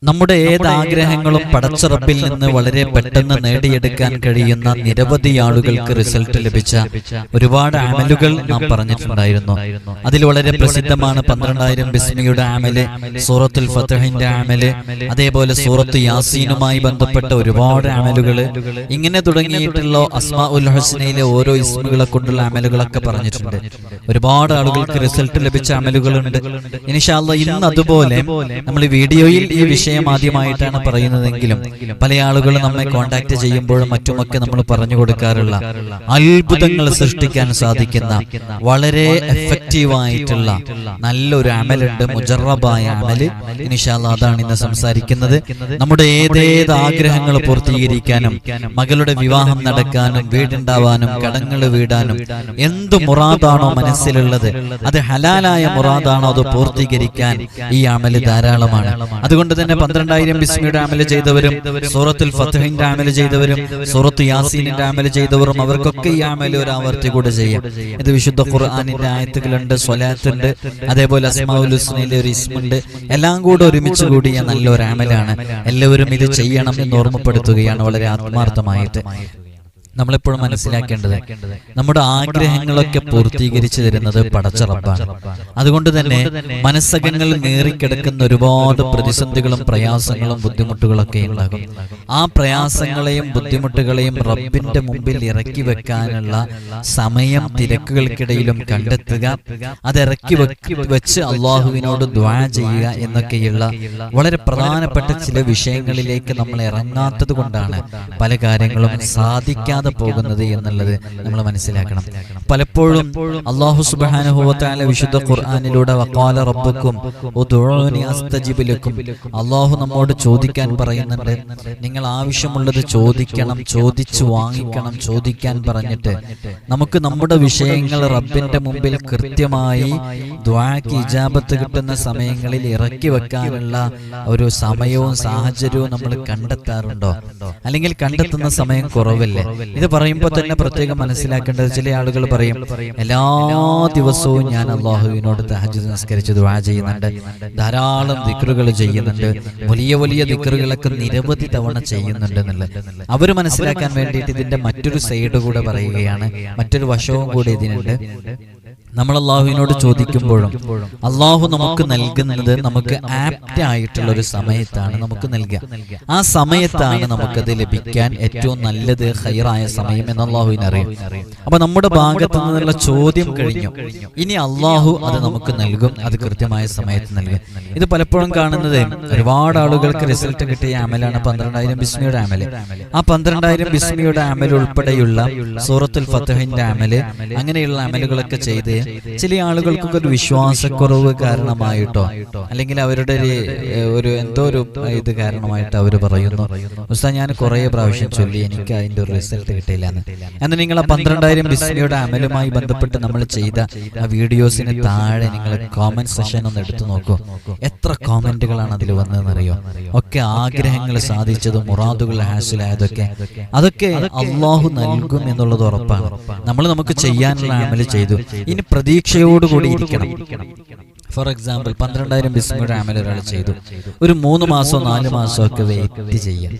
നമ്മുടെ ഏതാഗ്രഹങ്ങളും പടച്ച റബ്ബിൽ നിന്ന് വളരെ പെട്ടെന്ന് നേടിയെടുക്കാൻ കഴിയുന്ന നിരവധി ആളുകൾക്ക് റിസൾട്ട് ലഭിച്ച ഒരുപാട് അമലുകൾ നാം പറഞ്ഞിട്ടുണ്ടായിരുന്നു. അതിൽ വളരെ പ്രസിദ്ധമാണ് 12,000 ബിസ്മിയുടെ അമല്, സൂറത്തുൽ ഫത്ഹിന്റെ അമല്, അതേപോലെ സൂറത്ത് യാസീനുമായി ബന്ധപ്പെട്ട ഒരുപാട് അമലുകള്, ഇങ്ങനെ തുടങ്ങിയിട്ടുള്ള അസ്മാഉൽ ഹുസ്നയിലെ ഓരോ ഇസ്മുകളെ കൊണ്ടുള്ള അമലുകളൊക്കെ പറഞ്ഞിട്ടുണ്ട്. ഒരുപാട് ആളുകൾക്ക് റിസൾട്ട് ലഭിച്ച അമലുകളുണ്ട്. ഇൻഷാ അല്ലാഹ് ഇന്ന് അതുപോലെ നമ്മൾ വീഡിയോയിൽ ഈ വിഷയം ആദ്യമായിട്ടാണ് പറയുന്നതെങ്കിലും പല ആളുകളും നമ്മെ കോണ്ടാക്ട് ചെയ്യുമ്പോഴും മറ്റുമൊക്കെ നമ്മൾ പറഞ്ഞു കൊടുക്കാറുള്ള അത്ഭുതങ്ങൾ സൃഷ്ടിക്കാൻ സാധിക്കുന്ന വളരെ എഫക്റ്റീവായിട്ടുള്ള നല്ലൊരു അമലുണ്ട്, മുജറബായ അമല്. ഇൻഷാ അല്ലാഹ് അതാണ് ഇന്ന് സംസാരിക്കുന്നത്. നമ്മുടെ ഏതേത് ആഗ്രഹങ്ങൾ പൂർത്തീകരിക്കാനും, മകളുടെ വിവാഹം നടക്കാനും, വീടുണ്ടാവാനും, കടങ്ങൾ വീടാനും, എന്ത് മുറാദാണോ മനസ്സിലുള്ളത്, അത് ഹലാലായ മുറാദാണോ അത് പൂർത്തീകരിക്കാൻ ഈ അമല് ധാരാളമാണ്. അതുകൊണ്ട് തന്നെ 12,000 ബിസ്മിയുടെ അമല് ചെയ്തവരും, സൂറത്തുൽ ഫത്ഹിന്റെ അമല് ചെയ്തവരും, സൂറത്ത് യാസീനിന്റെ അമല് ചെയ്തവരും അവർക്കൊക്കെ ഈ അമല് ഒരു ആവർത്തി കൂടെ ചെയ്യാം. ഇത് വിശുദ്ധ ഖുർആനിന്റെ ആയത്തുകളുണ്ട്, സ്വലാത്തുണ്ട്, അതേപോലെ അസ്മാഉൽ ഹുസ്നയിലെ ഒരു ഇസ്മുണ്ട്. എല്ലാം കൂടെ ഒരുമിച്ച് കൂടിയ നല്ലൊരു അമലാണ്. എല്ലാവരും ഇത് ചെയ്യണം എന്ന് ഓർമ്മപ്പെടുത്തുകയാണ് വളരെ ആത്മാർത്ഥമായിട്ട്. നമ്മളെപ്പോഴും മനസ്സിലാക്കേണ്ടത് നമ്മുടെ ആഗ്രഹങ്ങളൊക്കെ പൂർത്തീകരിച്ചു തരുന്നത് പടച്ച റബ്ബാണ്. അതുകൊണ്ട് തന്നെ മനസ്സകങ്ങൾ നേറിക്കിടക്കുന്ന ഒരുപാട് പ്രതിസന്ധികളും പ്രയാസങ്ങളും ബുദ്ധിമുട്ടുകളൊക്കെ ഉണ്ടാകും. ആ പ്രയാസങ്ങളെയും ബുദ്ധിമുട്ടുകളെയും റബ്ബിന്റെ മുമ്പിൽ ഇറക്കി വെക്കാനുള്ള സമയം തിരക്കുകൾക്കിടയിലും കണ്ടെത്തുക, അത് ഇറക്കി വെച്ച് അള്ളാഹുവിനോട് ദുആ ചെയ്യുക എന്നൊക്കെയുള്ള വളരെ പ്രധാനപ്പെട്ട ചില വിഷയങ്ങളിലേക്ക് നമ്മൾ ഇറങ്ങാത്തത് കൊണ്ടാണ് പല കാര്യങ്ങളും സാധിക്കാതെ പോകുന്നത് എന്നുള്ളത് നമ്മൾ മനസ്സിലാക്കണം. പലപ്പോഴും അല്ലാഹു സുബ്ഹാനഹു വ തആല വിശുദ്ധ ഖുർആനിലൂടെ വഖാല റബ്ബുക്കും ഉദ്ഉനി അസ്തജിബ് ലക്കും, അല്ലാഹു നമ്മോട് ചോദിക്കാൻ പറയുന്നുണ്ട്. നിങ്ങൾ ആവശ്യമുള്ളത് ചോദിക്കണം, ചോദിച്ചു വാങ്ങിക്കണം, ചോദിക്കാൻ പറഞ്ഞിട്ട് നമുക്ക് നമ്മുടെ വിഷയങ്ങൾ റബ്ബിന്റെ മുമ്പിൽ കൃത്യമായി ദുആക്ക് ഇജാബത്ത് കിട്ടുന്ന സമയങ്ങളിൽ ഇറക്കി വെക്കാനുള്ള ഒരു സമയവും സാഹചര്യവും നമ്മൾ കണ്ടെത്താറുണ്ടോ? അല്ലെങ്കിൽ കണ്ടെത്തുന്ന സമയം കുറവല്ലേ? ഇത് പറയുമ്പോൾ തന്നെ പ്രത്യേകം മനസ്സിലാക്കേണ്ടത്, ചില ആളുകൾ പറയും എല്ലാ ദിവസവും ഞാൻ അല്ലാഹുവിനോട് തഹജ്ജുദ് നിസ്കരിച്ച് ദുആ ചെയ്യുന്നുണ്ട്, ധാരാളം ദിക്റുകൾ ചെയ്യുന്നുണ്ട്, വലിയ വലിയ ദിക്റുകളൊക്കെ നിരവധി തവണ ചെയ്യുന്നുണ്ട് എന്നുള്ളത്. അവർ മനസ്സിലാക്കാൻ വേണ്ടിയിട്ട് ഇതിന്റെ മറ്റൊരു സൈഡ് കൂടെ പറയുകയാണ്, മറ്റൊരു വശവും കൂടെ ഇതിനുണ്ട്. നമ്മൾ അള്ളാഹുവിനോട് ചോദിക്കുമ്പോഴും അള്ളാഹു നമുക്ക് നൽകുന്നത് നമുക്ക് ആപ്റ്റ് ആയിട്ടുള്ള ഒരു സമയത്താണ് നമുക്ക് നൽകുക. ആ സമയത്താണ് നമുക്കത് ലഭിക്കാൻ ഏറ്റവും നല്ലത്, ഖൈറായ സമയം എന്ന് അള്ളാഹുവിനറിയാം. അപ്പൊ നമ്മുടെ ഭാഗത്തു നിന്നുള്ള ചോദ്യം കഴിഞ്ഞു, ഇനി അള്ളാഹു അത് നമുക്ക് നൽകും, അത് കൃത്യമായ സമയത്ത് നൽകും. ഇത് പലപ്പോഴും കാണുന്നത് ഒരുപാട് ആളുകൾക്ക് റിസൾട്ട് കിട്ടിയ അമലാണ് 12,000 ബിസ്മിയുടെ അമല്. ആ 12,000 ബിസ്മിയുടെ അമൽ ഉൾപ്പെടെയുള്ള സൂറത്തുൽ ഫത്ഹിന്റെ അമല്, അങ്ങനെയുള്ള അമലുകളൊക്കെ ചെയ്ത് ചില ആളുകൾക്കൊക്കെ ഒരു വിശ്വാസക്കുറവ് കാരണമായിട്ടോ, അല്ലെങ്കിൽ അവരുടെ ഒരു എന്തോ ഒരു ഇത് കാരണമായിട്ട് അവർ പറയുന്നു, ഉസ്താദ് ഞാൻ കുറെ പ്രാവശ്യം ചൊല്ലി, എനിക്ക് അതിന്റെ ഒരു റിസൾട്ട് കിട്ടിയില്ല എന്ന്. എന്നാൽ നിങ്ങൾ ആ 12,000 ബിസ്മിയുടെ അമലുമായി ബന്ധപ്പെട്ട് നമ്മൾ ചെയ്ത ആ വീഡിയോസിന് താഴെ നിങ്ങൾ കോമന്റ് സെഷൻ ഒന്ന് എടുത്തു നോക്കൂ. എത്ര കോമന്റുകളാണ് അതിൽ വന്നതെന്നറിയോ? ഒക്കെ ആഗ്രഹങ്ങൾ സാധിച്ചതും മുറാദുകൾ ഹാസിലായതൊക്കെ അതൊക്കെ അള്ളാഹു നൽകും എന്നുള്ളത് ഉറപ്പാണ്. നമുക്ക് ചെയ്യാനുള്ള അമല് ചെയ്തു, ഇനി പ്രതീക്ഷയോടുകൂടി ഇരിക്കണം. ഫോർ എക്സാമ്പിൾ 12,000 ബിസ്മിയുടെ അമൽ ഒരാൾ ചെയ്തു, ഒരു 3 മാസമോ 4 മാസമോ ഒക്കെ വെയിറ്റ് ചെയ്യാം.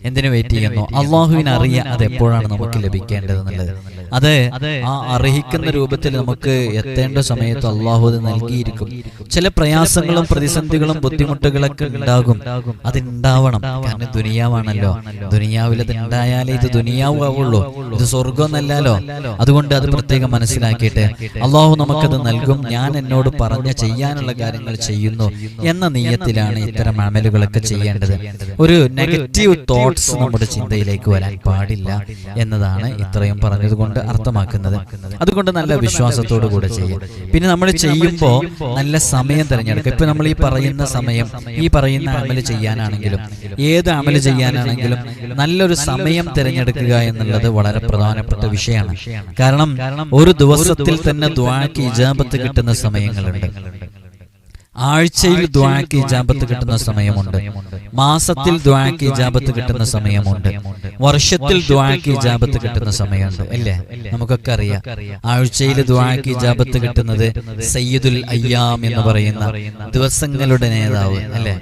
എന്തിനു വെയിറ്റ് ചെയ്യുന്നു? അള്ളാഹുവിന് അറിയാം അത് എപ്പോഴാണ് നമുക്ക് ലഭിക്കേണ്ടതെന്നുള്ളത്. അത് ആ അർഹിക്കുന്ന രൂപത്തിൽ നമുക്ക് എത്തേണ്ട സമയത്ത് അള്ളാഹു അത് നൽകിയിരിക്കും. ചില പ്രയാസങ്ങളും പ്രതിസന്ധികളും ബുദ്ധിമുട്ടുകളൊക്കെ ഉണ്ടാകും, അത് ഉണ്ടാവണം. കാരണം ദുനിയാവാണല്ലോ, ദുനിയാവിൽ അത് ഉണ്ടായാലേ ഇത് ദുനിയാവ് ആവുള്ളൂ, ഇത് സ്വർഗമൊന്നല്ലോ. അതുകൊണ്ട് അത് പ്രത്യേകം മനസ്സിലാക്കിയിട്ട് അള്ളാഹു നമുക്കത് നൽകും. ഞാൻ എന്നോട് പറഞ്ഞ ചെയ്യാനുള്ള കാര്യങ്ങൾ ചെയ്യുന്നു എന്ന നിയ്യത്തിലാണ് ഇത്തരം അമലുകളൊക്കെ ചെയ്യേണ്ടത്. ഒരു നെഗറ്റീവ് തോട്ട്സ് നമ്മുടെ ചിന്തയിലേക്ക് വരാൻ പാടില്ല എന്നതാണ് ഇത്രയും പറഞ്ഞതുകൊണ്ട് അർത്ഥമാക്കുന്നത്. അതുകൊണ്ട് നല്ല വിശ്വാസത്തോടു കൂടെ ചെയ്യും. പിന്നെ നമ്മൾ ചെയ്യുമ്പോൾ നല്ല സമയം തിരഞ്ഞെടുക്കുക. ഇപ്പൊ നമ്മൾ ഈ പറയുന്ന സമയം, ഈ പറയുന്ന അമല് ചെയ്യാനാണെങ്കിലും ഏത് അമല് ചെയ്യാനാണെങ്കിലും നല്ലൊരു സമയം തിരഞ്ഞെടുക്കുക എന്നുള്ളത് വളരെ പ്രധാനപ്പെട്ട വിഷയമാണ്. കാരണം ഒരു ദിവസത്തിൽ തന്നെ ദുആക്ക് ഇജാബത്ത് കിട്ടുന്ന സമയങ്ങളുണ്ട്, ആഴ്ചയിൽ ദുആക്ക് ഇജാബത്ത് കിട്ടുന്ന സമയമുണ്ട്, മാസത്തിൽ ദുആക്ക് ഇജാബത്ത് കിട്ടുന്ന സമയമുണ്ട്, വർഷത്തിൽ ദുആക്ക് ഇജാബത്ത് കിട്ടുന്ന സമയമുണ്ട് അല്ലേ? നമുക്കൊക്കെ അറിയാം. ആഴ്ചയിൽ ദുആക്ക് ഇജാബത്ത് കിട്ടുന്നത് സയ്യിദുൽ അയ്യാം എന്ന് പറയുന്ന ദിവസങ്ങളുടെ നേതാവ് അല്ലേ?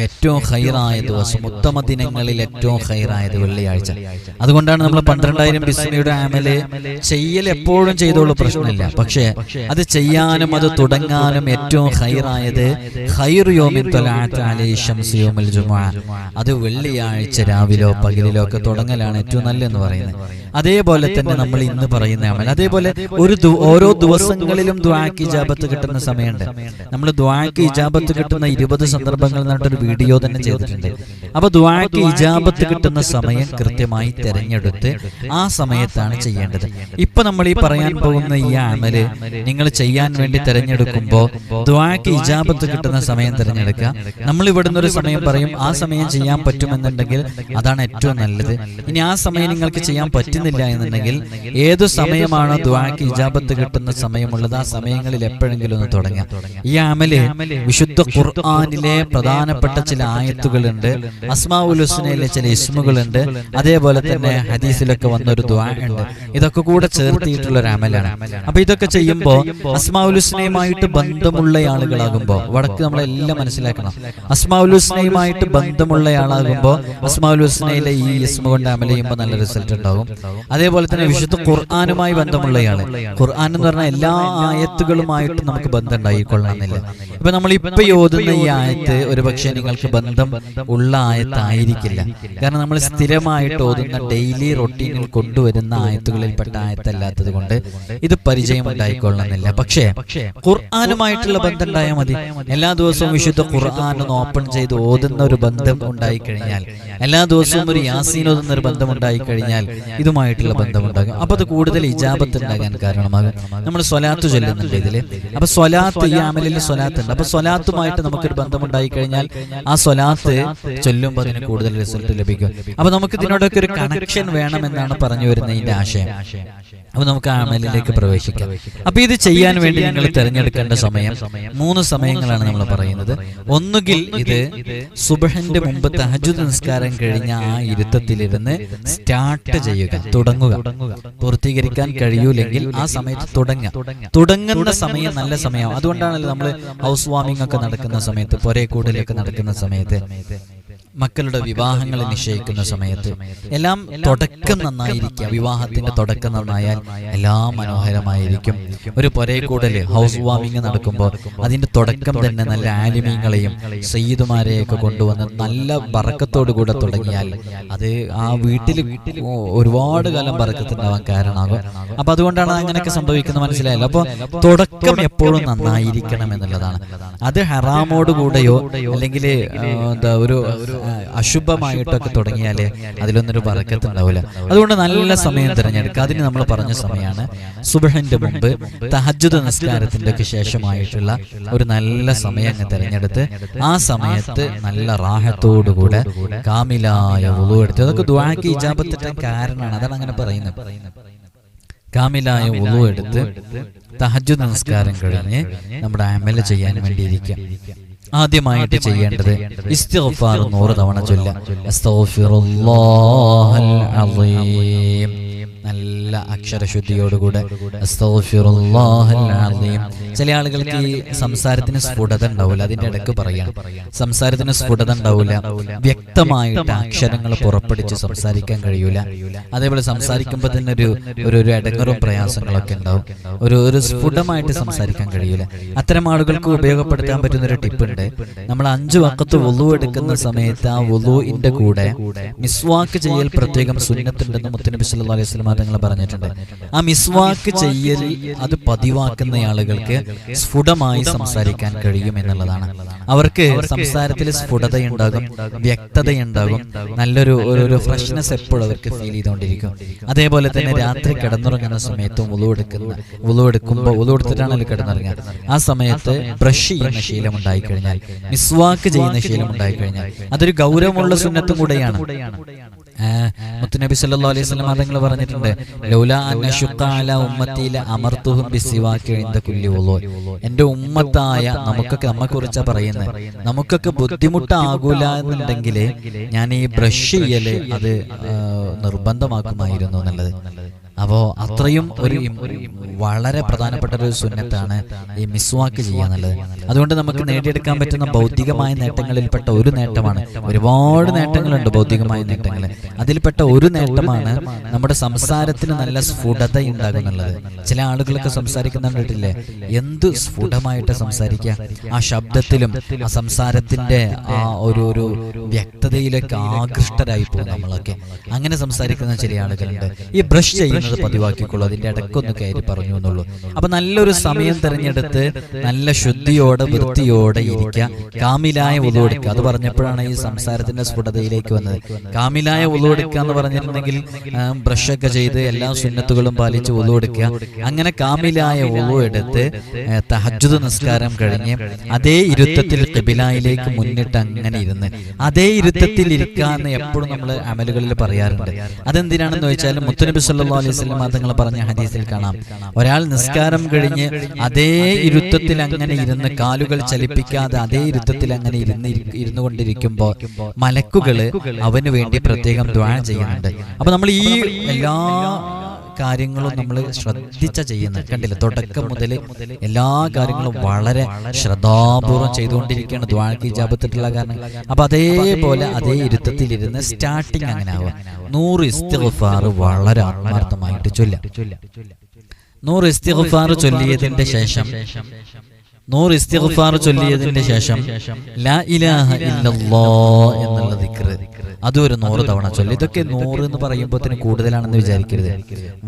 ഏറ്റവും ഖൈറായ ദിവസം, ഉത്തമ ദിനങ്ങളിൽ ഏറ്റവും ഖൈറായത് വെള്ളിയാഴ്ച. അതുകൊണ്ടാണ് നമ്മൾ 12,000 ബിസ്മിയുടെ അമല് ചെയ്യൽ എപ്പോഴും ചെയ്തോളൂ, പ്രശ്നമില്ല. പക്ഷേ അത് ചെയ്യാനും അത് തുടങ്ങാനും ഏറ്റവും ഖൈറായത് ഖൈറു യൗമിൻ തലഅത് അലൈഹി ശംസു യൗമുൽ ജുമുഅ, അത് വെള്ളിയാഴ്ച രാവിലോ പകലിലോ ഒക്കെ തുടങ്ങലാണ് ഏറ്റവും നല്ലതെന്ന് പറയുന്നത്. അതേപോലെ തന്നെ നമ്മൾ ഇന്ന് പറയുന്ന അമൽ, അതേപോലെ ഓരോ ദിവസങ്ങളിലും ദുആക്ക് ഇജാബത്ത് കിട്ടുന്ന സമയമുണ്ട്. നമ്മൾ ദുആക്ക് ഇജാബത്ത് കിട്ടുന്ന 20 സന്ദർഭങ്ങൾ എന്നിട്ടൊരു വീഡിയോ തന്നെ ചെയ്തിട്ടുണ്ട്. അപ്പൊ ദുആക്ക് ഇജാബത്ത് കിട്ടുന്ന സമയം കൃത്യമായി തിരഞ്ഞെടുത്ത് ആ സമയത്താണ് ചെയ്യേണ്ടത്. ഇപ്പൊ നമ്മൾ ഈ പറയാൻ പോകുന്ന ഈ അമല് നിങ്ങൾ ചെയ്യാൻ വേണ്ടി തിരഞ്ഞെടുക്കുമ്പോൾ ദുആക്ക് ഇജാബത്ത് കിട്ടുന്ന സമയം തിരഞ്ഞെടുക്കുക. നമ്മൾ ഇവിടുന്ന് ഒരു സമയം പറയും, ആ സമയം ചെയ്യാൻ പറ്റുമെന്നുണ്ടെങ്കിൽ അതാണ് ഏറ്റവും നല്ലത്. ഇനി ആ സമയം നിങ്ങൾക്ക് ചെയ്യാൻ പറ്റുന്നില്ല എന്നുണ്ടെങ്കിൽ ഏതു സമയമാണോ ദുആക്ക് ഇജാബത്ത് കിട്ടുന്ന സമയമുള്ളത് ആ സമയങ്ങളിൽ എപ്പോഴെങ്കിലും ഒന്ന് തുടങ്ങുക. ഈ അമല് വിശുദ്ധ ഖുർആനിലെ പ്രധാനപ്പെട്ട ചില ആയത്തുകളുണ്ട്, അസ്മാഉൽ ഹുസ്നയിലെ ചില ഇസ്മുകളുണ്ട്, അതേപോലെ തന്നെ ഹദീസിലൊക്കെ വന്ന ഒരു ദുആ ഉണ്ട്. ഇതൊക്കെ കൂടെ ചേർത്തിട്ടുള്ള ഒരു അമലാണ്. അപ്പൊ ഇതൊക്കെ ചെയ്യുമ്പോൾ അസ്മാഉൽ ഹുസ്നയുമായിട്ട് ബന്ധമുള്ള ആളുകളാകുമ്പോൾ, വടക്ക് നമ്മളെല്ലാം മനസ്സിലാക്കണം, അസ്മാഉൽ ഹുസ്നയുമായിട്ട് ബന്ധമുള്ള ആളാകുമ്പോൾ അസ്മാഉൽ ഹുസ്നയിലെ ഈ ഇസ്മു കൊണ്ട് അമൽ ചെയ്യുമ്പോൾ നല്ല റിസൾട്ട് ഉണ്ടാകും. അതേപോലെ തന്നെ വിശുദ്ധ ഖുർആനുമായി ബന്ധമുള്ള ആള്, ഖുർആൻ എന്ന് പറഞ്ഞാൽ എല്ലാ ആയത്തുകളുമായിട്ട് നമുക്ക് ബന്ധം ഉണ്ടായിക്കൊള്ളണമെന്നില്ല. ഇപ്പൊ നമ്മൾ ഇപ്പൊ ഓതുന്ന ഈ ആയത്ത് ഒരു പക്ഷേ നിങ്ങൾക്ക് ബന്ധം ഉള്ള ആയത്തായിരിക്കില്ല. കാരണം നമ്മൾ സ്ഥിരമായിട്ട് ഓതുന്ന ഡെയിലി റൊട്ടീനിൽ കൊണ്ടുവരുന്ന ആയത്തുകളിൽപ്പെട്ട ആയത്തല്ലാത്തത് കൊണ്ട് ഇത് പരിചയം ഉണ്ടായിക്കൊള്ളണമെന്നില്ല. പക്ഷേ ഖുർആനുമായിട്ടുള്ള ബന്ധം ഉണ്ടായാൽ മതി. എല്ലാ ദിവസവും വിശുദ്ധ ഖുർആൻ ഒന്ന് ഓപ്പൺ ചെയ്ത് ഓതുന്ന ഒരു ബന്ധം ഉണ്ടായിക്കഴിഞ്ഞാൽ, എല്ലാ ദിവസവും ഒരു യാസീൻ ഓതുന്ന ഒരു ബന്ധം ഉണ്ടായിക്കഴിഞ്ഞാൽ ഇതുമായിട്ടുള്ള ബന്ധമുണ്ടാകും. അപ്പൊ അത് കൂടുതൽ ഇജാബത്ത് ഉണ്ടാകാൻ കാരണമാകും. നമ്മൾ സ്വലാത്ത് ചൊല്ലുന്നുണ്ട് ഇതില്. അപ്പൊ സ്വലാത്ത്, ഈ അമലിൽ സ്വലാത്ത് ഉണ്ട്. അപ്പൊ സ്വലാത്തുമായിട്ട് നമുക്കൊരു ബന്ധമുണ്ടായി കഴിഞ്ഞാൽ ആ സ്വലാത്ത് ചൊല്ലുമ്പോൾ അതിന് കൂടുതൽ റിസൾട്ട് ലഭിക്കും. അപ്പൊ നമുക്ക് ഇതിനോടൊക്കെ ഒരു കണക്ഷൻ വേണമെന്നാണ് പറഞ്ഞു വരുന്ന ഇതിന്റെ ആശയം. അപ്പൊ നമുക്ക് ആ അമലിലേക്ക് പ്രവേശിക്കാം. അപ്പൊ ഇത് ചെയ്യാൻ വേണ്ടി നിങ്ങൾ തിരഞ്ഞെടുക്കേണ്ട സമയം 3 സമയങ്ങളാണ് നമ്മൾ പറയുന്നത്. ഒന്നുകിൽ ഇത് സുബ്ഹിന്റെ മുമ്പ് തഹജ്ജുദ് നിസ്കാരം കഴിഞ്ഞ ആ ഇരുത്തത്തിലിരുന്ന് സ്റ്റാർട്ട് ചെയ്യുക, തുടങ്ങുക. പൂർത്തീകരിക്കാൻ കഴിയൂലെങ്കിൽ ആ സമയത്ത് തുടങ്ങുന്ന സമയം നല്ല സമയമാണ്. അതുകൊണ്ടാണല്ലോ നമ്മൾ ഹൗസ് വാമിംഗ് ഒക്കെ നടക്കുന്ന സമയത്ത്, പൊരേ കൂടലൊക്കെ നടക്കുന്ന സമയത്ത്, മക്കളുടെ വിവാഹങ്ങൾ നിശ്ചയിക്കുന്ന സമയത്ത് എല്ലാം തുടക്കം നന്നായിരിക്കുക. വിവാഹത്തിന്റെ തുടക്കം നന്നായാൽ എല്ലാം മനോഹരമായിരിക്കും. ഒരു പൊരേക്കൂടല് ഹൗസ് വാമിംഗ് നടക്കുമ്പോൾ അതിന്റെ തുടക്കം തന്നെ നല്ല ആലിമീങ്ങളെയും സയ്യിദുമാരെയൊക്കെ കൊണ്ടുവന്ന് നല്ല ബറക്കത്തോടു കൂടെ തുടങ്ങിയാൽ അത് ആ വീട്ടിൽ ഒരുപാട് കാലം ബറക്കത്തുണ്ടാവാൻ കാരണമാകും. അപ്പൊ അതുകൊണ്ടാണ് അങ്ങനെയൊക്കെ സംഭവിക്കുന്നത്, മനസ്സിലായല്ലോ. അപ്പൊ തുടക്കം എപ്പോഴും നന്നായിരിക്കണം എന്നുള്ളതാണ്. അത് ഹറാമോടുകൂടെയോ അല്ലെങ്കിൽ ഒരു അശുഭമായിട്ടൊക്കെ തുടങ്ങിയാലേ അതിലൊന്നൊരു ബറക്കത്ത് ഉണ്ടാവില്ല. അതുകൊണ്ട് നല്ല സമയം തിരഞ്ഞെടുക്കുക. അതിന് നമ്മൾ പറഞ്ഞ സമയമാണ് സുബ്ഹിന്റെ മുമ്പ് തഹജ്ജുദ് നിസ്കാരത്തിന്റെ ഒക്കെ ശേഷമായിട്ടുള്ള ഒരു നല്ല സമയം അങ്ങ് തിരഞ്ഞെടുത്ത് ആ സമയത്ത് നല്ല റാഹത്തോടുകൂടെ കാമിലായ വുളു എടുത്ത്, അതൊക്കെ ദുആക്ക് ഇജാബത്തിന്റെ കാരണമാണ്. അതാണ് അങ്ങനെ പറയുന്നത്. കാമിലായ വുളു എടുത്ത് തഹജ്ജുദ് നമസ്കാരം കഴിഞ്ഞ് നമ്മുടെ അമൽ ചെയ്യാൻ വേണ്ടിയിരിക്കാം. ആദ്യമായിട്ട് ചെയ്യേണ്ടത് ഇസ്തിഗ്ഫാർ 100 തവണ ചൊല്ലുക. അസ്തഗ്ഫിറുല്ലാഹൽ അസീം, നല്ല അക്ഷരശുദ്ധിയോടുകൂടെ അസ്തഗ്ഫിറുല്ലാഹൽ അസീം. ചില ആളുകൾക്ക് ഈ സംസാരത്തിന് സ്ഫുടത ഉണ്ടാവില്ല, അതിന്റെ ഇടയ്ക്ക് പറയാണ്. സംസാരത്തിന് സ്ഫുടത ഉണ്ടാവില്ല, വ്യക്തമായിട്ട് അക്ഷരങ്ങൾ പുറപ്പെടുവിച്ച് സംസാരിക്കാൻ കഴിയൂല. അതേപോലെ സംസാരിക്കുമ്പോൾ തന്നെ ഒരു ഇടങ്ങറും പ്രയാസങ്ങളൊക്കെ ഉണ്ടാവും, ഒരു സ്ഫുടമായിട്ട് സംസാരിക്കാൻ കഴിയൂല. അത്തരം ആളുകൾക്ക് ഉപയോഗപ്പെടുത്താൻ പറ്റുന്ന ഒരു ടിപ്പ് ഉണ്ട്. നമ്മൾ 5 വഖത്ത് വുളു എടുക്കുന്ന സമയത്ത് ആ വുളുഇന്റെ കൂടെ മിസ്വാക്ക് ചെയ്യൽ പ്രത്യേകം സുന്നത്തുണ്ടെന്ന് മുത്തുനബി സല്ലല്ലാഹു അലൈഹി വസല്ലം തങ്ങൾ പറഞ്ഞിട്ടുണ്ട്. ആ മിസ്വാക്ക് ചെയ്യൽ അത് പതിവാക്കുന്ന ആളുകൾക്ക് സ്ഫുടമായി സംസാരിക്കാൻ കഴിയും എന്നുള്ളതാണ്. അവർക്ക് സംസാരത്തിൽ സ്ഫുടതയുണ്ടാകും, വ്യക്തതയുണ്ടാകും, നല്ലൊരു ഫ്രഷ്നെസ് എപ്പോഴും അവർക്ക് ഫീൽ ചെയ്തുകൊണ്ടിരിക്കും. അതേപോലെ തന്നെ രാത്രി കിടന്നുറങ്ങുന്ന സമയത്തും വുളു എടുത്തിട്ടാണല്ലോ കിടന്നുറങ്ങുക. ആ സമയത്ത് ബ്രഷ് ചെയ്യുന്ന ശീലം ഉണ്ടായിക്കഴിഞ്ഞാൽ, മിസ്വാക്ക് ചെയ്യുന്ന ശീലം ഉണ്ടായിക്കഴിഞ്ഞാൽ അതൊരു ഗൗരവമുള്ള സുന്നത്തും കൂടെയാണ്. മുത്തുനബി സല്ലല്ലാഹു അലൈഹി വസല്ലം തങ്ങൾ പറഞ്ഞിട്ടുണ്ട്, ലൗലാ അൻ അശുഖ അലാ ഉമ്മത്തി ലഅമർതുഹും ബിസിവാകി ഇൻദ കുല്ലി വുളൂ. എൻ്റെ ഉമ്മത്തായ നമ്മെക്കുറിച്ചാ പറയുന്നത്, നമുക്കൊക്കെ ബുദ്ധിമുട്ടാകൂല എന്നുണ്ടെങ്കിൽ ഞാൻ ഈ ബ്രഷ് ചെയ്യല് അത് നിർബന്ധമാക്കുമായിരുന്നു എന്നുള്ളത്. അപ്പോൾ അത്രയും ഒരു വളരെ പ്രധാനപ്പെട്ട ഒരു സുന്നത്താണ് ഈ മിസ്വാക്ക് ചെയ്യുക എന്നുള്ളത്. അതുകൊണ്ട് നമുക്ക് നേടിയെടുക്കാൻ പറ്റുന്ന ഭൗതികമായ നേട്ടങ്ങളിൽപ്പെട്ട ഒരു നേട്ടമാണ്. ഒരുപാട് നേട്ടങ്ങളുണ്ട് ഭൗതികമായ നേട്ടങ്ങൾ. അതിൽപ്പെട്ട ഒരു നേട്ടമാണ് നമ്മുടെ സംസാരത്തിന് നല്ല സ്ഫുടത ഉണ്ടാകുന്നുള്ളത്. ചില ആളുകളൊക്കെ സംസാരിക്കുന്നുണ്ടില്ലേ, എന്ത് സ്ഫുടമായിട്ട് സംസാരിക്കുക, ആ ശബ്ദത്തിലും ആ സംസാരത്തിന്റെ ആ ഒരു വ്യക്തതയിലേക്ക് ആകൃഷ്ടരായി പോകും നമ്മളൊക്കെ. അങ്ങനെ സംസാരിക്കുന്ന ചില ആളുകളുണ്ട്. ഈ ബ്രഷ് ചെയ്യുന്നത് പതിവാക്കിക്കൊള്ളൂ, അതിന്റെ ഇടയ്ക്കൊന്ന് കയറി പറഞ്ഞു എന്നുള്ളൂ. അപ്പൊ നല്ലൊരു സമയം തിരഞ്ഞെടുത്ത് നല്ല ശുദ്ധിയോടെ വൃത്തിയോടെ ഇരിക്കുക, കാമിലായ വുളു എടുക്കുക. അത് പറഞ്ഞപ്പോഴാണ് ഈ സംസാരത്തിന്റെ സ്ഫുടതയിലേക്ക് വന്നത്. കാമിലായ വുളു എടുക്കുക എന്ന് പറഞ്ഞിട്ടുണ്ടെങ്കിൽ ബ്രഷൊക്കെ ചെയ്ത് എല്ലാ സുന്നത്തുകളും പാലിച്ച് വുളു എടുക്കുക. അങ്ങനെ കാമിലായ വുളു എടുത്ത് തഹജ്ജുദ് നിസ്കാരം കഴിഞ്ഞ് അതേ ഇരുത്തത്തിൽ ഖിബിലയിലേക്ക് മുന്നിട്ട് അങ്ങനെ ഇരുന്ന് അതേ ഇരുത്തത്തിൽ ഇരിക്കുക എന്ന് എപ്പോഴും നമ്മൾ അമലുകളിൽ പറയാറുണ്ട്. അതെന്തിനാണെന്ന് വെച്ചാൽ മുത്തുനബി സല്ലല്ലാഹു അലൈഹി വസല്ലം തങ്ങൾ പറഞ്ഞ ഹദീസിൽ കാണാം, ഒരാൾ നിസ്കാരം കഴിഞ്ഞ് അതേ ഇരുത്തത്തിൽ അങ്ങനെ ഇരുന്ന് കാലുകൾ ചലിപ്പിക്കാതെ അതേ ഇരുത്തത്തിൽ അങ്ങനെ ഇരുന്നു കൊണ്ടിരിക്കുമ്പോൾ മലക്കുകള് അവന് വേണ്ടി പ്രത്യേകം ദുആ ചെയ്യുന്നുണ്ട്. അപ്പൊ നമ്മൾ ഈ എല്ലാ കാര്യങ്ങളും നമ്മൾ ശ്രദ്ധിച്ച ചെയ്യുന്നത് കണ്ടില്ല. തുടക്കം മുതൽ എല്ലാ കാര്യങ്ങളും വളരെ ശ്രദ്ധാപൂർവം ചെയ്തുകൊണ്ടിരിക്കുകയാണ് ദുആക്ക് ഇജാബത്തുള്ള കാരണം. അപ്പൊ അതേപോലെ അതേ ഇരുത്തത്തിലിരുന്ന് സ്റ്റാർട്ടിങ് അങ്ങനെ ആവുക. 100 ഇസ്തിഗ്ഫാർ വളരെ ആത്മാർത്ഥമായിട്ട് ചൊല്ലാം. 100 ഇസ്തിഗ്ഫാർ ചൊല്ലിയതിന്റെ ശേഷം ലാ ഇലാഹ ഇല്ലല്ലാഹ് എന്നുള്ള ദിക്ർ അതൊരു 100 തവണ ചൊല്ലി. ഇതൊക്കെ 100 എന്ന് പറയുമ്പോൾ കൂടുതലാണെന്ന് വിചാരിക്കരുത്.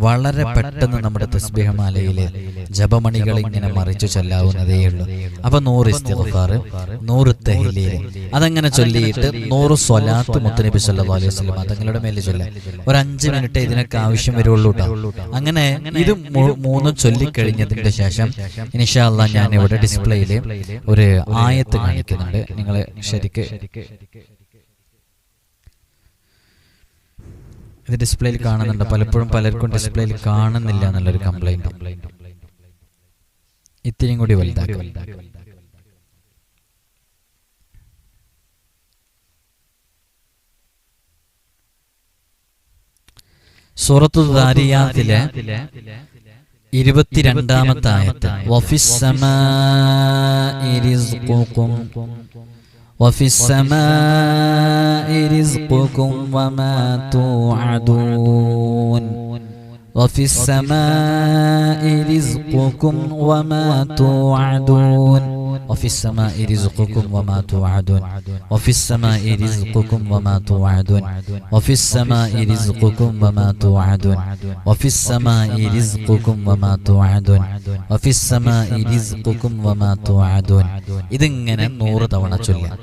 വളരെ പെട്ടെന്ന് നമ്മുടെ തസ്ബീഹ് മാലയിലെ ജപമണികൾ ഇങ്ങനെ മറിച്ചു ചൊല്ലാവുന്നതേ ഉള്ളൂ. അപ്പൊ 100 ഇസ്തിഗ്ഫാർ, 100 തഹ്ലീൽ അതങ്ങനെ ചൊല്ലിയിട്ട് 100 സ്വലാത്ത് മുത്തുനബി സല്ലല്ലാഹു അലൈഹി വസല്ലം തങ്ങളുടെ മേലെ ചൊല്ലാം. ഒരു 5 മിനിറ്റ് ഇതിനൊക്കെ ആവശ്യം വരുള്ളൂ കേട്ടോ. അങ്ങനെ ഇത് 3 ചൊല്ലിക്കഴിഞ്ഞതിന്റെ ശേഷം ഇൻഷാ അല്ലാഹ് ഞാൻ ഇവിടെ ഡിസ്പ്ലേയിൽ ഒരു ആയത്ത് കാണിക്കുന്നുണ്ട്. നിങ്ങൾ ശരിക്ക് ഇത് ഡിസ്പ്ലേയിൽ കാണുന്നുണ്ട്. പലപ്പോഴും പലർക്കും ഡിസ്പ്ലേയിൽ കാണുന്നില്ല എന്നുള്ളൊരു കംപ്ലൈന്റ്. ഇത്തിരിയും കൂടി വലുതാക്കും. സൂറത്തു ദാരിയാത്തിലെ 22-ാമത്തെ ആയത്ത്, വഫിസ്സമാഇ റിസ്ഖുകും വമാ തുഅദൂൻ വഫിസ്സമാഇ റിസ്ഖുകും വമാ തുഅദൂൻ وفي السماء رزقكم وما توعدون وفي السماء رزقكم وما توعدون وفي السماء رزقكم وما توعدون وفي السماء رزقكم وما توعدون وفي السماء رزقكم وما توعدون. ഇതിങ്ങനെ 100 തവണ ചൊല്ലുക.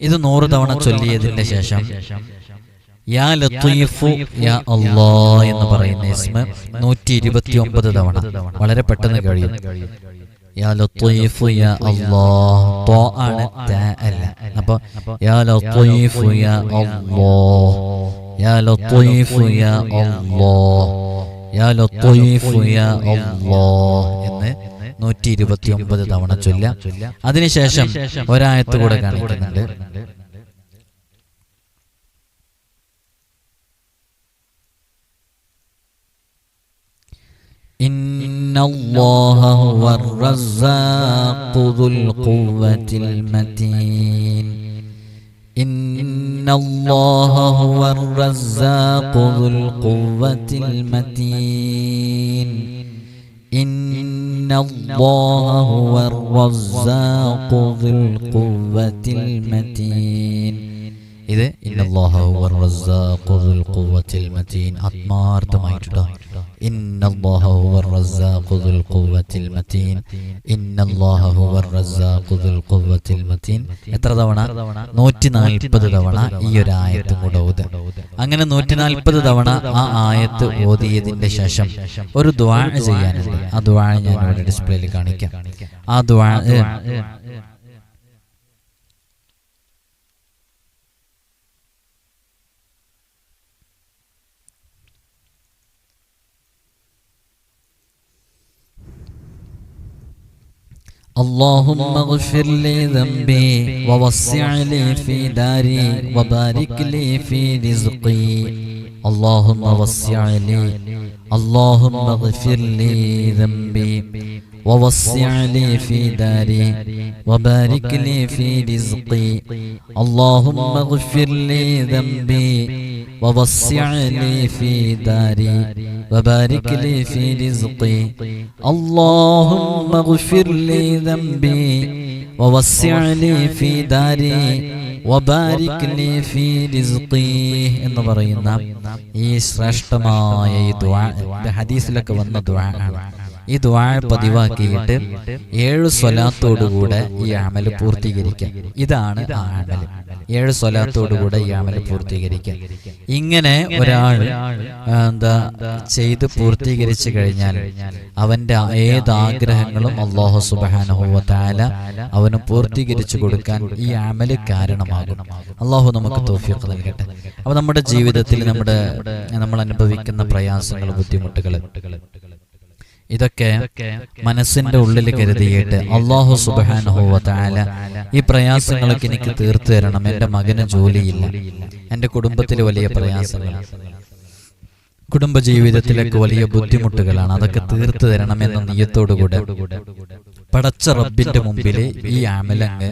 ഇത് 100 തവണ ചൊല്ലിയതിന്റെ ശേഷം യാ ലത്തീഫു യാ അല്ലാഹ് എന്ന് പറയുന്ന ഇസ്മ 129 തവണ വളരെ പെട്ടെന്ന് കഴിയും. യാ ലത്തീഫു യാ അല്ലാഹ്, ത ആണ് ത അല്ല. അപ്പോൾ യാ ലത്തീഫു യാ അല്ലാഹ്, യാ ലത്തീഫു യാ അല്ലാഹ്, യാ ലത്തീഫു യാ അല്ലാഹ് എന്ന് 129 തവണ ചൊല്ലാം. അതിനുശേഷം ഒരായത്ത് കൂടെ കാണിക്കുന്നുണ്ട്. ഇന്നല്ലാഹ ഹുവർ റസ്സാഖു ദുൽ ഖുവ്വത്തിൽ മതീൻ. ഇന്നല്ലാഹ ഹുവർ റസ്സാഖു ദുൽ ഖുവ്വത്തിൽ മതീൻ. ഇന്നല്ലാഹ ഹുവർ റസ്സാഖു ദുൽ ഖുവ്വത്തിൽ മതീൻ. ഇത് ഇന്നല്ലാഹ ഹുവർ റസ്സാഖു ദുൽ ഖുവ്വത്തിൽ മതീൻ ആത്മാർത്ഥമായിട്ടോ. ഇന്നല്ലാഹ ഹുവർ റസ്സാഖു ദുൽ ഖുവ്വത്തിൽ മതീൻ. ഇന്നല്ലാഹ ഹുവർ റസ്സാഖു ദുൽ ഖുവ്വത്തിൽ മതീൻ. എത്ര തവണ? 140 തവണ ഈ ഒരു ആയത്ത് കൂടെ ഓതുക. അങ്ങനെ 140 തവണ ആ ആയത്ത് ഓതിയതിന്റെ ശേഷം ഒരു ദുആ ചെയ്യാനുണ്ട്. ആ ദുആ ഞാൻ ഇവിടെ ഡിസ്പ്ലേയിൽ കാണിക്കാം. ആ ദുആ اللهم اغفر لي ذنبي ووسع لي في داري وبارك لي في رزقي. اللهم وسع لي، اللهم اغفر لي ذنبي ووسع لي في داري وبارك لي في رزقي. اللهم اغفر لي ذنبي ووسع لي في داري وبارك لي في رزقي. اللهم اغفر لي ذنبي ووسع لي في داري وبارك لي في رزقي എന്ന് പറയുന്ന ഈ ശ്രേഷ്ഠമായ ഈ ദുആ ഹദീസിലൊക്കെ വന്ന ദുആ ആണ്. ഈ ദുആ പതിവാക്കിയിട്ട് 7 സ്വലാത്തോടുകൂടെ ഈ അമല് പൂർത്തീകരിക്കാം. ഇതാണ് ആ അമല്. 7 സ്വലാത്തോടുകൂടെ ഈ അമല് പൂർത്തീകരിക്കാം. ഇങ്ങനെ ഒരാൾ ചെയ്ത് പൂർത്തീകരിച്ചു കഴിഞ്ഞാൽ അവന്റെ ഏത് ആഗ്രഹങ്ങളും അല്ലാഹു സുബ്ഹാനഹു വ തആല അവന് പൂർത്തീകരിച്ചു കൊടുക്കാൻ ഈ അമല് കാരണമാകും. അല്ലാഹു നമുക്ക് തൗഫീഖ് നൽകട്ടെ. അപ്പോൾ നമ്മുടെ ജീവിതത്തിൽ നമ്മൾ അനുഭവിക്കുന്ന പ്രയാസങ്ങൾ, ബുദ്ധിമുട്ടുകൾ, ഇതൊക്കെ മനസ്സിന്റെ ഉള്ളിൽ കരുതിയിട്ട് അല്ലാഹു സുബ്ഹാനഹു വ തആല ഈ പ്രയാസങ്ങളൊക്കെ എനിക്ക് തീർത്തു തരണം. എൻ്റെ മകന് ജോലിയില്ല, എൻ്റെ കുടുംബത്തിൽ വലിയ പ്രയാസങ്ങൾ, കുടുംബജീവിതത്തിലേക്ക് വലിയ ബുദ്ധിമുട്ടുകളാണ്, അതൊക്കെ തീർത്തു തരണമെന്ന നിയ്യത്തോടുകൂടെ പടച്ച റബ്ബിന്റെ മുമ്പിൽ ഈ അമലങ്ങ്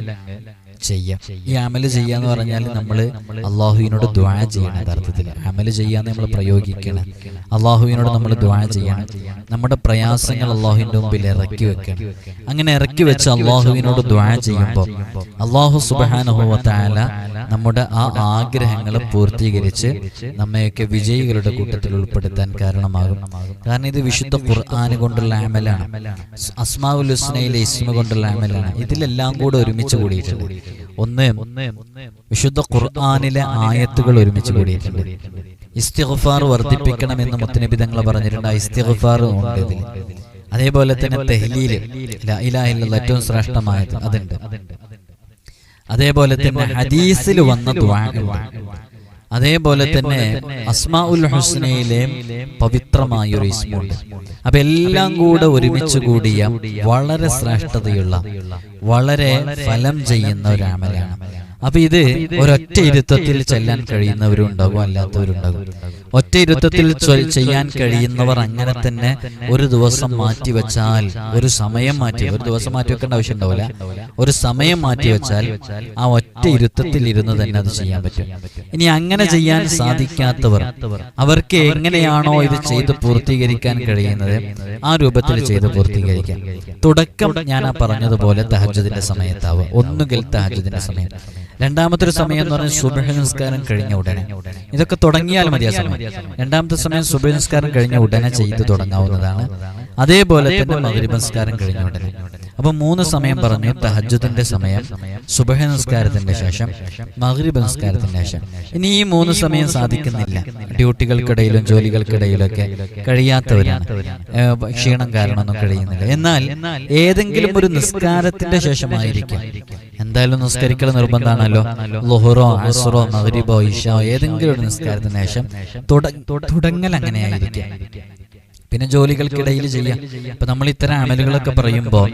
ചെയ്യാം. ഈ അമല് ചെയ്യാന്ന് പറഞ്ഞാൽ നമ്മൾ അള്ളാഹുവിനോട് ദുആ ചെയ്യണം. യഥാർത്ഥത്തിൽ അമല് ചെയ്യാന്ന് നമ്മൾ പ്രയോഗിക്കണം. അള്ളാഹുവിനോട് നമ്മൾ ദുആ ചെയ്യണം. നമ്മുടെ പ്രയാസങ്ങൾ അള്ളാഹുവിന്റെ മുമ്പിൽ ഇറക്കി വെക്കണം. അങ്ങനെ ഇറക്കി വെച്ച് അള്ളാഹുവിനോട് ദുആ ചെയ്യുമ്പോൾ അള്ളാഹു സുബ്ഹാനഹു വ തആല നമ്മുടെ ആ ആഗ്രഹങ്ങൾ പൂർത്തീകരിച്ച് നമ്മയൊക്കെ വിജയികളുടെ കൂട്ടത്തിൽ ഉൾപ്പെടുത്താൻ കാരണമാകും. കാരണം ഇത് വിശുദ്ധ ഖുർആൻ കൊണ്ടുള്ള അമലാണ്, അസ്മാഉൽ ഹുസ്നയിലെ ഇസ്മ കൊണ്ടുള്ള അമലാണ്. ഇതിലെല്ലാം കൂടെ ഒരുമിച്ച് കൂടിയിട്ടുണ്ട്. ഒന്ന്, വിശുദ്ധ ഖുർആനിലെ ആയത്തുകൾ ഒരുമിച്ച് കൂടിയിട്ടുണ്ട്. ഇസ്തിഗ്ഫാർ വർദ്ധിപ്പിക്കണമെന്ന് മുത്തനബി തങ്ങൾ പറഞ്ഞിട്ടുണ്ട്. ഇസ്തിഗ്ഫാർ ഉണ്ട് ഇതിൽ. അതേപോലെ തന്നെ തഹ്ലീൽ, ലാ ഇലാഹ ഇല്ലല്ലാഹ് ഏറ്റവും ശ്രേഷ്ഠമായത് അതുണ്ട്. അതേപോലെ തന്നെ ഹദീസിൽ വന്ന ദുആ ഉണ്ട്. അതേപോലെ തന്നെ അസ്മാഉൽ ഹുസ്നയിലെ പവിത്രമായ ഒരു ഇസ്മുണ്ട്. അപ്പൊ എല്ലാം കൂടെ ഒരുമിച്ച് കൂടിയ വളരെ ശ്രേഷ്ഠതയുള്ള, വളരെ ഫലം ചെയ്യുന്ന ഒരു അമലാണ്. അപ്പൊ ഇത് ഒരൊറ്റ ഇരുത്തത്തിൽ ചെല്ലാൻ കഴിയുന്നവരുണ്ടാകും, അല്ലാത്തവരുണ്ടാകും. ഒറ്റ ഇരുത്തത്തിൽ ചെയ്യാൻ കഴിയുന്നവർ അങ്ങനെ തന്നെ ഒരു ദിവസം മാറ്റിവെച്ചാൽ, ഒരു സമയം ഒരു ദിവസം മാറ്റി വെക്കേണ്ട ആവശ്യം ഉണ്ടാവില്ല, ഒരു സമയം മാറ്റിവെച്ചാൽ ആ ഒറ്റ ഇരുത്തത്തിൽ ഇരുന്ന് തന്നെ അത് ചെയ്യാൻ പറ്റും. ഇനി അങ്ങനെ ചെയ്യാൻ സാധിക്കാത്തവർ, അവർക്ക് എങ്ങനെയാണോ ഇത് ചെയ്ത് പൂർത്തീകരിക്കാൻ കഴിയുന്നത് ആ രൂപത്തിൽ ചെയ്ത് പൂർത്തീകരിക്കാം. തുടക്കം ഞാൻ പറഞ്ഞതുപോലെ തഹജ്ജുദിന്റെ സമയത്താവുക. ഒന്നുകിൽ തഹജ്ജുദിന്റെ സമയം, രണ്ടാമത്തെ ഒരു സമയം എന്ന് പറഞ്ഞാൽ സുബ്ഹ് നിസ്കാരം കഴിഞ്ഞ ഉടനെ. ഇതൊക്കെ തുടങ്ങിയാൽ മതി ആ സമയം. രണ്ടാമത്തെ സമയം സുബ്ഹ് നിസ്കാരം കഴിഞ്ഞ ഉടനെ ചെയ്ത് തുടങ്ങാവുന്നതാണ്. അതേപോലെ തന്നെ മഗ്രിബ് നിസ്കാരം കഴിഞ്ഞ ഉടനെ. അപ്പൊ 3 സമയം പറഞ്ഞു. തഹജ്ജുദിന്റെ സമയം, സുബ്ഹ് നിസ്കാരത്തിന്റെ ശേഷം, മഗ്രിബ് നിസ്കാരത്തിന്റെ ശേഷം. ഇനി ഈ 3 സമയം സാധിക്കുന്നില്ല, ഡ്യൂട്ടികൾക്കിടയിലും ജോലികൾക്കിടയിലൊക്കെ കഴിയാത്തവരാണ്, ക്ഷീണം കാരണമൊന്നും കഴിയുന്നില്ല. എന്നാൽ ഏതെങ്കിലും ഒരു നിസ്കാരത്തിന്റെ ശേഷമായിരിക്കും. എന്തായാലും നിസ്കരിക്കൽ നിർബന്ധമാണല്ലോ. ളുഹ്റോ അസ്റോ മഗ്രിബോ ഇശാ ഏതെങ്കിലും ഒരു നിസ്കാരത്തിന് ശേഷം തുടങ്ങൽ അങ്ങനെയായിരിക്കും. പിന്നെ ജോലികൾക്കിടയിൽ ചെയ്യാം. ഇപ്പൊ നമ്മൾ ഇത്തരം അമലുകളൊക്കെ പറയുമ്പോൾ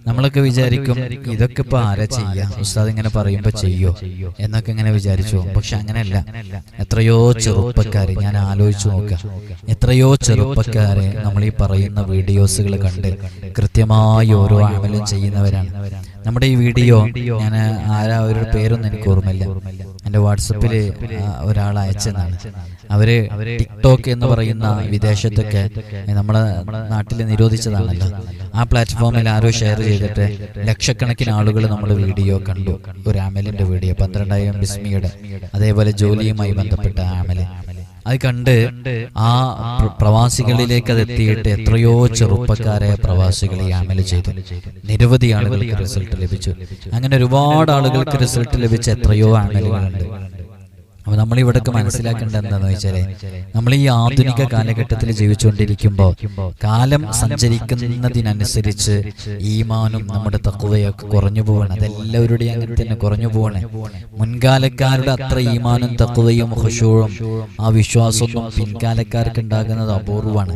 നമ്മളൊക്കെ വിചാരിക്കും ഇതൊക്കെ ഇപ്പൊ ആരാ ചെയ്യാ, ഉസ്താദ് ഇങ്ങനെ പറയുമ്പോ ചെയ്യോ എന്നൊക്കെ ഇങ്ങനെ വിചാരിച്ചു. പക്ഷെ അങ്ങനെയല്ല. എത്രയോ ചെറുപ്പക്കാര്, ഞാൻ ആലോചിച്ചു നോക്കുക, എത്രയോ ചെറുപ്പക്കാരെ നമ്മൾ ഈ പറയുന്ന വീഡിയോസുകൾ കണ്ട് കൃത്യമായി ഓരോ അമലും ചെയ്യുന്നവരാണ്. നമ്മുടെ ഈ വീഡിയോ ഞാൻ അവരുടെ പേരൊന്നും എനിക്ക് ഓർമ്മയില്ല, എൻ്റെ വാട്സപ്പിൽ ഒരാൾ അയച്ചതാണ്. അവര് ടിക്ടോക്ക് എന്ന് പറയുന്ന വിദേശത്തൊക്കെ നമ്മളെ നാട്ടിൽ നിരോധിച്ചതാണല്ലോ, ആ പ്ലാറ്റ്ഫോമിൽ ആരോ ഷെയർ ചെയ്തിട്ട് ലക്ഷക്കണക്കിന് ആളുകൾ നമ്മുടെ വീഡിയോ കണ്ടു. ഒരു അമലിന്റെ വീഡിയോ 12,000 ബിസ്മിയുടെ, അതേപോലെ ജോലിയുമായി ബന്ധപ്പെട്ട അമല്. അത് കണ്ട് ആ പ്രവാസികളിലേക്ക് അത് എത്തിയിട്ട് എത്രയോ ചെറുപ്പക്കാരെ പ്രവാസികൾ ഈ അമല് ചെയ്തു. നിരവധി ആളുകൾക്ക് റിസൾട്ട് ലഭിച്ചു. അങ്ങനെ ഒരുപാട് ആളുകൾക്ക് റിസൾട്ട് ലഭിച്ച എത്രയോ അമലുകളുണ്ട്. അപ്പൊ നമ്മൾ ഇവിടൊക്കെ മനസ്സിലാക്കേണ്ടത് എന്താന്ന് വെച്ചാല്, നമ്മൾ ഈ ആധുനിക കാലഘട്ടത്തിൽ ജീവിച്ചുകൊണ്ടിരിക്കുമ്പോൾ കാലം സഞ്ചരിക്കുന്നതിനനുസരിച്ച് ഈമാനും നമ്മുടെ തഖ്വയൊക്കെ കുറഞ്ഞു പോവാണ്. അതെല്ലാവരുടെയും അങ്ങനെ തന്നെ കുറഞ്ഞു പോവാണ്. മുൻകാലക്കാരുടെ അത്ര ഈമാനും തഖ്വയും ഖുശൂഉം ആ വിശ്വാസമൊന്നും പിൻകാലക്കാർക്ക് ഉണ്ടാകുന്നത് അപൂർവമാണ്.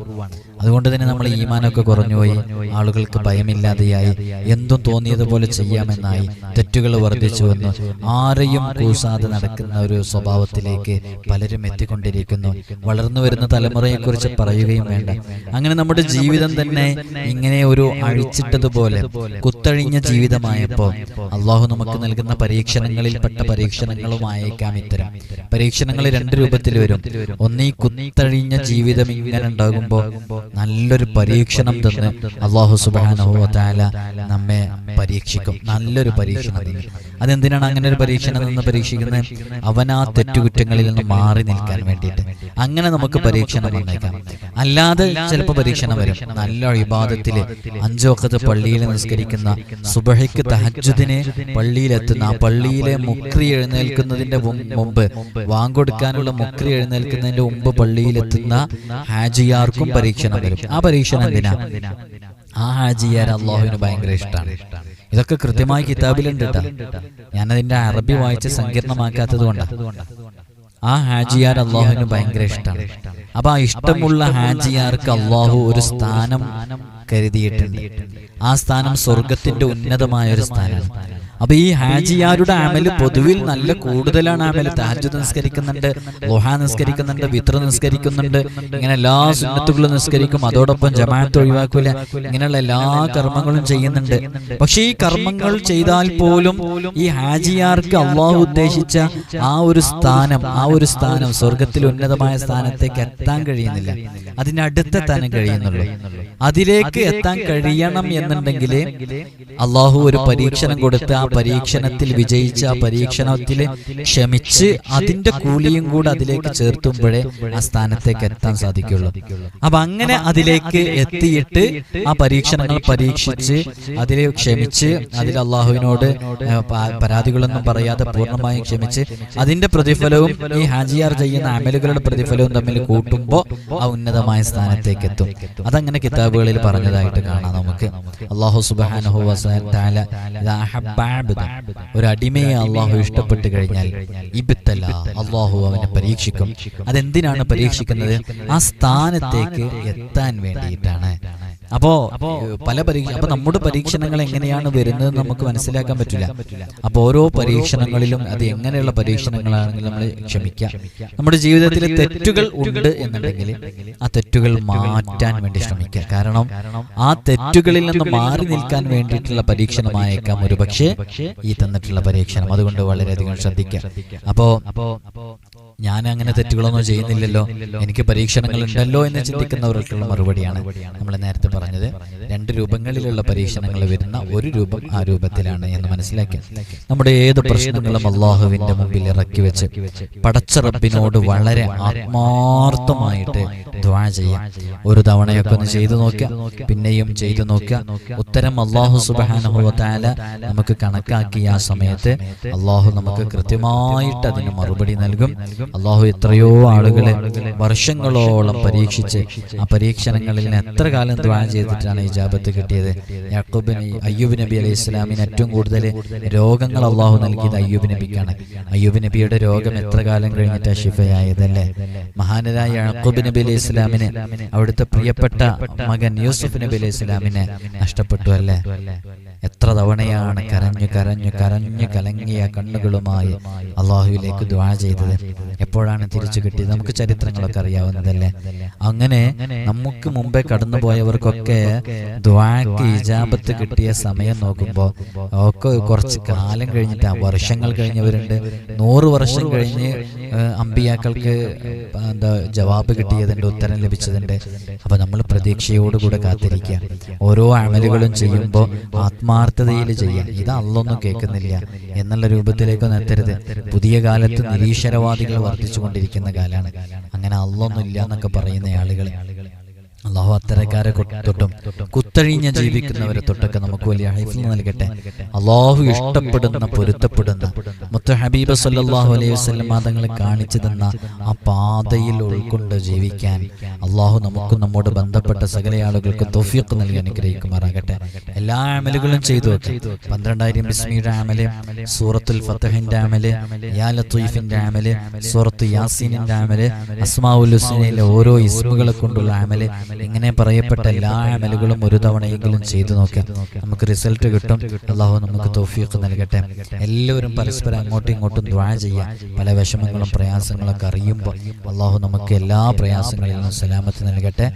അതുകൊണ്ട് തന്നെ നമ്മൾ ഈമാനൊക്കെ കുറഞ്ഞുപോയി, ആളുകൾക്ക് ഭയമില്ലാതെയായി, എന്തും തോന്നിയതുപോലെ ചെയ്യാമെന്നായി, തെറ്റുകൾ വർദ്ധിച്ചു വന്നു, ആരെയും കൂസാതെ നടക്കുന്ന ഒരു സ്വഭാവത്തിലേക്ക് പലരും എത്തിക്കൊണ്ടിരിക്കുന്നു. വളർന്നു വരുന്ന തലമുറയെക്കുറിച്ച് പറയുകയും വേണ്ട. അങ്ങനെ നമ്മുടെ ജീവിതം തന്നെ ഇങ്ങനെ ഒരു അഴിച്ചിട്ടതുപോലെ കുത്തഴിഞ്ഞ ജീവിതമായപ്പോൾ അള്ളാഹു നമുക്ക് നൽകുന്ന പരീക്ഷണങ്ങളിൽപ്പെട്ട പരീക്ഷണങ്ങളുമായേക്കാം ഇത്തരം പരീക്ഷണങ്ങൾ. രണ്ട് രൂപത്തിൽ വരും. ഒന്നീ കുത്തഴിഞ്ഞ ജീവിതം ഇങ്ങനെ ഉണ്ടാകുമ്പോൾ നല്ലൊരു പരീക്ഷണം തന്ന് അള്ളാഹു സുബ്ഹാനഹു വ തആല നമ്മെ പരീക്ഷിക്കും. നല്ലൊരു പരീക്ഷണം. അതെന്തിനാണ് അങ്ങനെ ഒരു പരീക്ഷണം നിന്ന് പരീക്ഷിക്കുന്നത്? അവനാ തെറ്റുകുറ്റങ്ങളിൽ നിന്ന് മാറി നിൽക്കാൻ വേണ്ടിയിട്ട്. അങ്ങനെ നമുക്ക് പരീക്ഷണം വന്നേക്കാം. അല്ലാതെ ചിലപ്പോൾ പരീക്ഷണം വരും. നല്ല ഇബാദത്തിൽ 5 വഖത്ത് പള്ളിയിൽ നിസ്കരിക്കുന്ന, സുബഹിക്ക് തഹജ്ജുദിന് പള്ളിയിലെത്തുന്ന, ആ പള്ളിയിലെ മുക്രി എഴുന്നേൽക്കുന്നതിന്റെ മുമ്പ്, വാങ്കൊടുക്കാനുള്ള മുക്രി എഴുന്നേൽക്കുന്നതിന്റെ മുമ്പ് പള്ളിയിലെത്തുന്ന ഹാജിയാർക്കും പരീക്ഷണം വരും. ആ പരീക്ഷണം എന്തിനാ? ആ ഹാജിയാർ അള്ളാഹുവിന് ഭയങ്കര ഇഷ്ടമാണ്. ഇതൊക്കെ കൃത്യമായി കിതാബിലുണ്ട് കേട്ടോ. ഞാനതിന്റെ അറബി വായിച്ച് സങ്കീർണമാക്കാത്തത് കൊണ്ടാണ്. ആ ഹാജിയാർ അള്ളാഹുവിന് ഭയങ്കര ഇഷ്ടമാണ്. അപ്പൊ ആ ഇഷ്ടമുള്ള ഹാജിയാർക്ക് അള്ളാഹു ഒരു സ്ഥാനം കരുതിയിട്ടുണ്ട്. ആ സ്ഥാനം സ്വർഗത്തിന്റെ ഉന്നതമായ ഒരു സ്ഥാനമാണ്. അപ്പൊ ഈ ഹാജിയാരുടെ അമല് പൊതുവിൽ നല്ല കൂടുതലാണ്. അമല് തഹജ്ജുദ് നിസ്കരിക്കുന്നുണ്ട്, ളുഹാ നിസ്കരിക്കുന്നുണ്ട്, വിത്ർ നിസ്കരിക്കുന്നുണ്ട്, ഇങ്ങനെ എല്ലാ സുന്നത്തുകളും നിസ്കരിക്കും. അതോടൊപ്പം ജമാഅത്ത് ഒഴിവാക്കൂല. ഇങ്ങനെയുള്ള എല്ലാ കർമ്മങ്ങളും ചെയ്യുന്നുണ്ട്. പക്ഷെ ഈ കർമ്മങ്ങൾ ചെയ്താൽ പോലും ഈ ഹാജിയാർക്ക് അള്ളാഹു ഉദ്ദേശിച്ച ആ ഒരു സ്ഥാനം സ്വർഗത്തിൽ ഉന്നതമായ സ്ഥാനത്തേക്ക് എത്താൻ കഴിയുന്നില്ല. അതിന്റെ അടുത്തെത്താനും കഴിയുന്നുള്ളൂ. അതിലേക്ക് എത്താൻ കഴിയണം എന്നുണ്ടെങ്കിൽ അള്ളാഹു ഒരു പരീക്ഷണം കൊടുത്ത്, ആ പരീക്ഷണത്തിൽ വിജയിച്ച്, ആ പരീക്ഷണത്തിൽ ക്ഷമിച്ച്, അതിന്റെ കൂലിയും കൂടെ അതിലേക്ക് ചേർത്തുമ്പോഴേ ആ സ്ഥാനത്തേക്ക് എത്താൻ സാധിക്കുള്ളൂ. അപ്പൊ അങ്ങനെ അതിലേക്ക് എത്തിയിട്ട് ആ പരീക്ഷണങ്ങൾ പരീക്ഷിച്ച് അതിൽ ക്ഷമിച്ച്, അതിൽ അള്ളാഹുവിനോട് പരാതികളൊന്നും പറയാതെ പൂർണ്ണമായും ക്ഷമിച്ച്, അതിന്റെ പ്രതിഫലവും ഈ ഹാജിയാർ ചെയ്യുന്ന അമലുകളുടെ പ്രതിഫലവും തമ്മിൽ കൂട്ടുമ്പോൾ ആ ഉന്നതമായ സ്ഥാനത്തേക്ക് എത്തും. അതങ്ങനെ കിതാബുകളിൽ പറഞ്ഞതായിട്ട് കാണാം നമുക്ക്. അള്ളാഹു സുബ്ഹാനഹു വ തആല ഒരു അടിമയെ അള്ളാഹു ഇഷ്ടപ്പെട്ടു കഴിഞ്ഞാൽ ഇബ്തല, അള്ളാഹു അവനെ പരീക്ഷിക്കും. അതെന്തിനാണ് പരീക്ഷിക്കുന്നത്? ആ സ്ഥാനത്തേക്ക് എത്താൻ വേണ്ടിയിട്ടാണ്. അപ്പോ നമ്മുടെ പരീക്ഷണങ്ങൾ എങ്ങനെയാണ് വരുന്നത് നമുക്ക് മനസ്സിലാക്കാൻ പറ്റില്ല. അപ്പൊ ഓരോ പരീക്ഷണങ്ങളിലും അത് എങ്ങനെയുള്ള പരീക്ഷണങ്ങളാണെങ്കിലും നമ്മൾ ക്ഷമിക്കാം. നമ്മുടെ ജീവിതത്തിൽ തെറ്റുകൾ ഉണ്ട് എന്നുണ്ടെങ്കിൽ ആ തെറ്റുകൾ മാറ്റാൻ വേണ്ടി ശ്രമിക്കുക. കാരണം ആ തെറ്റുകളിൽ നിന്ന് മാറി നിൽക്കാൻ വേണ്ടിയിട്ടുള്ള പരീക്ഷണമായേക്കാം ഒരു പക്ഷേ ഈ തന്നിട്ടുള്ള പരീക്ഷണം. അതുകൊണ്ട് വളരെയധികം ശ്രദ്ധിക്കാം. അപ്പോ ഞാൻ അങ്ങനെ തെറ്റുകളൊന്നും ചെയ്യുന്നില്ലല്ലോ, എനിക്ക് പരീക്ഷണങ്ങൾ ഉണ്ടല്ലോ എന്ന് ചിന്തിക്കുന്നവർക്കുള്ള മറുപടിയാണ് നമ്മൾ നേരത്തെ പറഞ്ഞത്. 2 രൂപങ്ങളിലുള്ള പരീക്ഷണങ്ങൾ വരുന്ന ഒരു രൂപം ആ രൂപത്തിലാണ് എന്ന് മനസ്സിലാക്കി നമ്മുടെ ഏത് പ്രശ്നങ്ങളും അള്ളാഹുവിന്റെ മുമ്പിൽ ഇറക്കി വെച്ച് പടച്ച റബ്ബിനോട് വളരെ ആത്മാർത്ഥമായിട്ട് ദുആ ചെയ്യാം. ഒരു തവണയൊക്കെ ഒന്ന് ചെയ്തു നോക്കുക, പിന്നെയും ചെയ്തു നോക്കുക. ഉത്തരം അള്ളാഹു സുബ്ഹാനഹു വ തആല നമുക്ക് കണക്കാക്കിയ ആ സമയത്ത് അള്ളാഹു നമുക്ക് കൃത്യമായിട്ട് അതിന് മറുപടി നൽകും. അള്ളാഹു എത്രയോ ആളുകളെ വർഷങ്ങളോളം പരീക്ഷിച്ച് ആ പരീക്ഷണങ്ങളിൽ എത്ര കാലം ദുആ ചെയ്തിട്ടാണ് ഇജാബത്ത് കിട്ടിയത്. അയ്യൂബ് നബി അലൈഹി ഇസ്ലാമിന് ഏറ്റവും കൂടുതൽ രോഗങ്ങൾ അള്ളാഹു നൽകിയത് അയ്യൂബ് നബിക്കാണ്. അയ്യൂബ് നബിയുടെ രോഗം എത്ര കാലം കഴിഞ്ഞിട്ടാണ് ശിഫയായതല്ലേ. മഹാനരായ യാക്കൂബ് നബി അലൈഹി ഇസ്ലാമിന് അവിടുത്തെ പ്രിയപ്പെട്ട മകൻ യൂസുഫ് നബി അലൈഹി ഇസ്ലാമിനെ നഷ്ടപ്പെട്ടു അല്ലേ. എത്ര തവണയാണ് കരഞ്ഞു കരഞ്ഞു കരഞ്ഞു കലങ്ങിയ കണ്ണുകളുമായി അള്ളാഹുവിലേക്ക് ദുആ ചെയ്തത്. എപ്പോഴാണ് തിരിച്ചു കിട്ടിയത്? നമുക്ക് ചരിത്രങ്ങളൊക്കെ അറിയാവുന്നതല്ലേ. അങ്ങനെ നമുക്ക് മുമ്പേ കടന്നുപോയവർക്കൊക്കെ ദുആക്ക് ഇജാബത്ത് കിട്ടിയ സമയം നോക്കുമ്പോൾ ഒക്കെ കുറച്ച് കാലം കഴിഞ്ഞിട്ട്, വർഷങ്ങൾ കഴിഞ്ഞവരുണ്ട്, 100 വർഷം കഴിഞ്ഞ് അമ്പിയാക്കൾക്ക് ജവാബ് കിട്ടിയതുണ്ട്, ഉത്തരം ലഭിച്ചതുണ്ട്. അപ്പൊ നമ്മൾ പ്രതീക്ഷയോടുകൂടെ കാത്തിരിക്കുക. ഓരോ അമലുകളും ചെയ്യുമ്പോൾ ആത്മാർത്ഥതയിൽ ചെയ്യാം. ഇത് അള്ളൊന്നും കേൾക്കുന്നില്ല എന്നുള്ള രൂപത്തിലേക്കൊന്നും എത്തരുത്. പുതിയ കാലത്ത് നിരീശ്വരവാദികൾ വർദ്ധിച്ചു കൊണ്ടിരിക്കുന്ന കാലാണ്. അങ്ങനെ അള്ളൊന്നും ഇല്ല എന്നൊക്കെ പറയുന്ന ആളുകൾ, അള്ളാഹു അത്തരക്കാരെ തൊട്ടും കുത്തഴിഞ്ഞ് ജീവിക്കുന്നവരെ തൊട്ടൊക്കെ നമുക്ക് വലിയ ഹൈഫിൽ നൽകട്ടെ. അള്ളാഹു ഇഷ്ടപ്പെടുന്ന പൊരുത്തപ്പെടുന്ന മുത്ത് ഹബീബ് സല്ലല്ലാഹു അലൈഹി വസല്ലം തങ്ങളെ കാണിച്ചു തന്ന ആ പാതയിൽ ഉൾക്കൊണ്ട് ജീവിക്കാൻ അള്ളാഹു നമുക്കും നമ്മോട് ബന്ധപ്പെട്ട സകല ആളുകൾക്ക് തൗഫീഖ് നൽകി അനുഗ്രഹിക്കുമാറാകട്ടെ. എല്ലാ അമലുകളും ചെയ്തു വെക്കാം. 12000 ബിസ്മിയുടെ അമല്, സൂറത്തുൽ ഫത്ഹിന്റെ അമല്, യാ ലത്തീഫിന്റെ അമല്, സൂറത്ത് യാസീനിന്റെ അമല്, അസ്മാഉൽ ഹുസ്നയിലെ ഓരോ ഇസ്മുകളെ കൊണ്ടുള്ള അമല്, ഇങ്ങനെ പറയപ്പെട്ട എല്ലാ അമലുകളും ഒരു തവണയെങ്കിലും ചെയ്തു നോക്കാം, നമുക്ക് റിസൾട്ട് കിട്ടും. അള്ളാഹു നമുക്ക് തൗഫീഖ് നൽകട്ടെ. എല്ലാവരും പരസ്പരം അങ്ങോട്ടും ഇങ്ങോട്ടും ദുആ ചെയ്യാം. പല വിഷമങ്ങളും പ്രയാസങ്ങളൊക്കെ അറിയുമ്പോൾ അള്ളാഹു നമുക്ക് എല്ലാ പ്രയാസങ്ങളിൽ നിന്നും സലാമത്ത് നൽകട്ടെ.